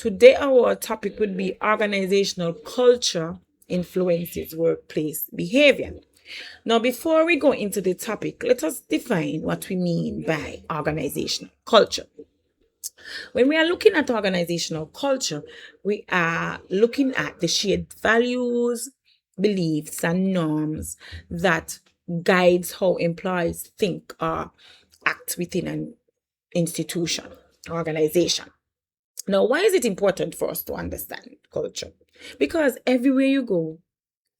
Today, our topic would be organizational culture influences workplace behavior. Now, before we go into the topic, let us define what we mean by organizational culture. When we are looking at organizational culture, we are looking at the shared values, beliefs, and norms that guides how employees think or act within an institution, organization. Now, why is it important for us to understand culture? Because everywhere you go,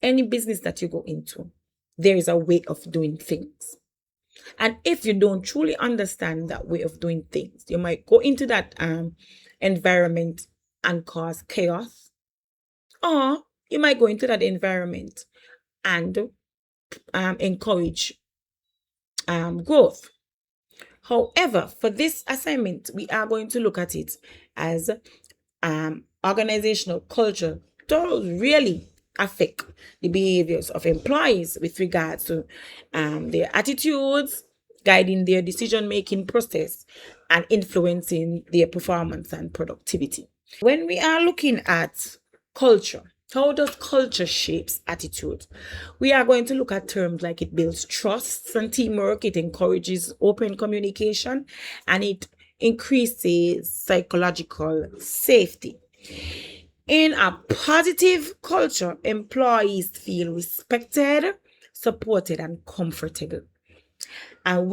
any business that you go into, there is a way of doing things. And if you don't truly understand that way of doing things, you might go into that environment and cause chaos, or you might go into that environment and encourage growth. However, for this assignment, we are going to look at it as organizational culture does really affect the behaviors of employees with regards to their attitudes, guiding their decision making process, and influencing their performance and productivity. When we are looking at culture, how does culture shapes attitude? We are going to look at terms like it builds trust and teamwork, it encourages open communication, and it increases psychological safety. In a positive culture, employees feel respected, supported, and comfortable. And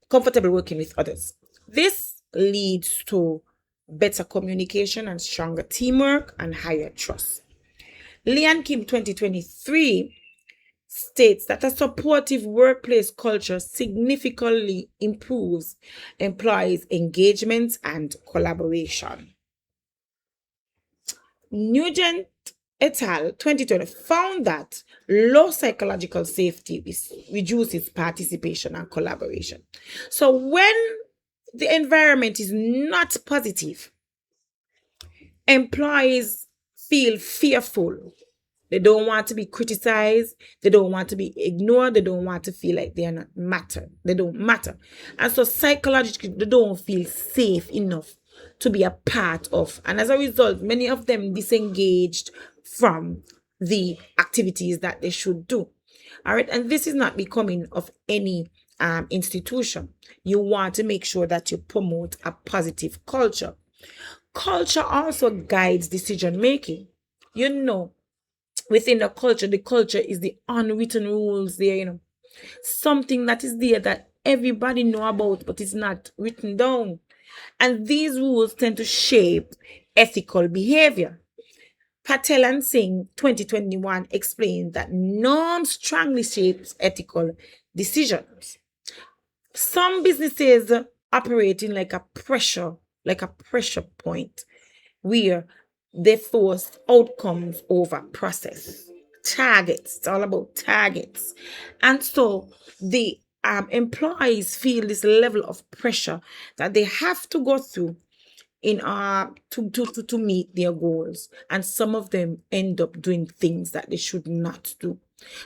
comfortable working with others. This leads to better communication and stronger teamwork and higher trust. Leanne Kim 2023 states that a supportive workplace culture significantly improves employees' engagement and collaboration. Nugent et al. 2020 found that low psychological safety reduces participation and collaboration. So when the environment is not positive, employees feel fearful. They don't want to be criticized. They don't want to be ignored. They don't want to feel like they are not matter. They don't matter. And so psychologically, they don't feel safe enough to be a part of. And as a result, many of them disengaged from the activities that they should do. All right. And this is not becoming of any institution. You want to make sure that you promote a positive culture. Culture also guides decision making. Within the culture is the unwritten rules there, something that is there that everybody know about, but it's not written down. And these rules tend to shape ethical behavior. Patel and Singh 2021 explained that norms strongly shapes ethical decisions. Some businesses operating like a pressure point where they force outcomes over process. Targets. It's all about targets. And so the employees feel this level of pressure that they have to go through in to meet their goals. And some of them end up doing things that they should not do.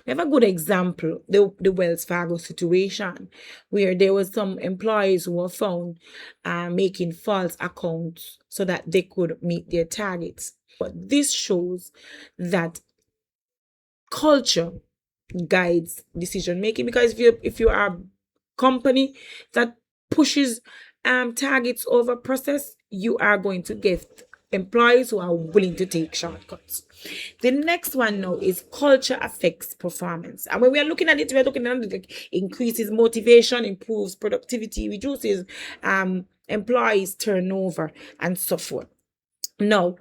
We have a good example, the Wells Fargo situation, where there was some employees who were found making false accounts so that they could meet their targets. But this shows that culture guides decision making, because if you are a company that pushes targets over process, you are going to get employees who are willing to take shortcuts. The next one now is culture affects performance. And when we are looking at it, we are looking at it like increases motivation, improves productivity, reduces employees turnover, and so forth. Now,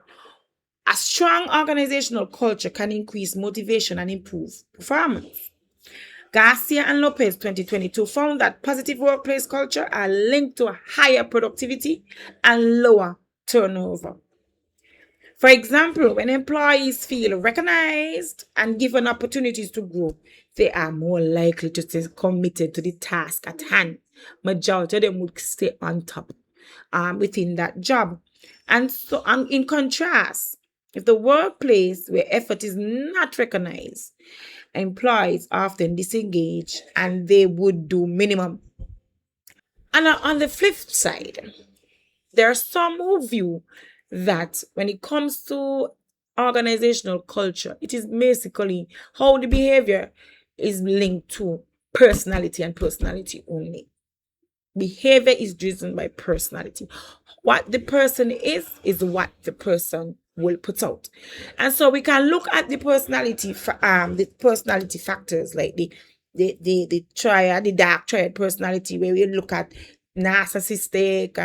a strong organizational culture can increase motivation and improve performance. Garcia and Lopez 2022 found that positive workplace culture are linked to higher productivity and lower turnover. For example, when employees feel recognized and given opportunities to grow, they are more likely to stay committed to the task at hand. Majority of them would stay on top within that job. And so, in contrast, if the workplace where effort is not recognized, employees often disengage and they would do minimum. And on the flip side, there are some who view that when it comes to organizational culture, it is basically how the behavior is linked to personality and personality only. Behavior is driven by personality. What the person is what the person will put out. And so we can look at the personality factors like the triad, the dark triad personality, where we look at narcissistic,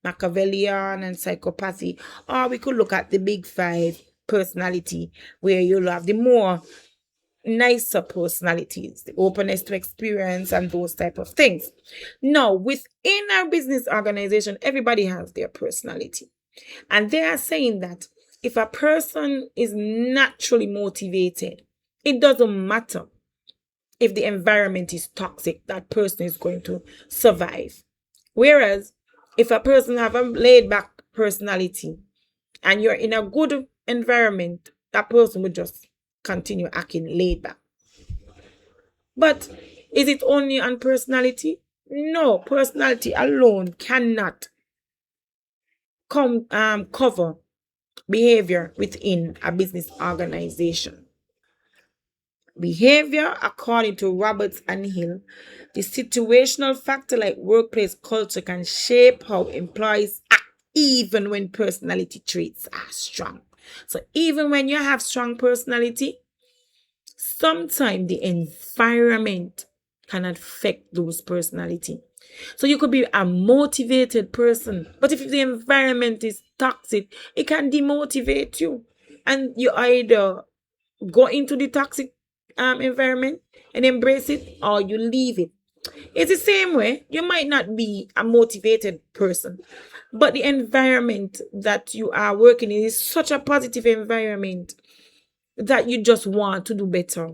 Machiavellian, and psychopathy. Or we could look at the big five personality, where you'll have the more nicer personalities, the openness to experience, and those type of things. Now, within our business organization, everybody has their personality. And they are saying that if a person is naturally motivated, it doesn't matter if the environment is toxic, that person is going to survive. Whereas if a person have a laid back personality and you're in a good environment, that person will just continue acting laid back. But is it only on personality? No, personality alone cannot cover behavior within a business organization. Behavior, according to Roberts and Hill, the situational factor like workplace culture can shape how employees act even when personality traits are strong. So even when you have strong personality, sometimes the environment can affect those personality. So you could be a motivated person, but if the environment is toxic, it can demotivate you. And you either go into the toxic environment and embrace it, or you leave it. It's the same way. You might not be a motivated person, but the environment that you are working in is such a positive environment that you just want to do better.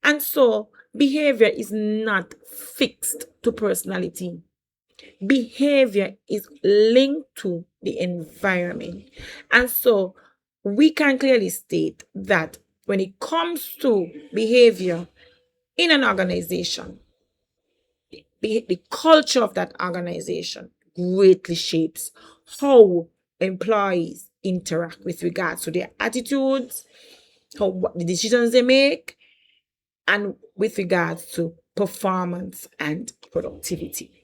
And so behavior is not fixed to personality. Behavior is linked to the environment. And so we can clearly state that when it comes to behavior in an organization, the culture of that organization greatly shapes how employees interact with regards to their attitudes, what the decisions they make, and with regards to performance and productivity.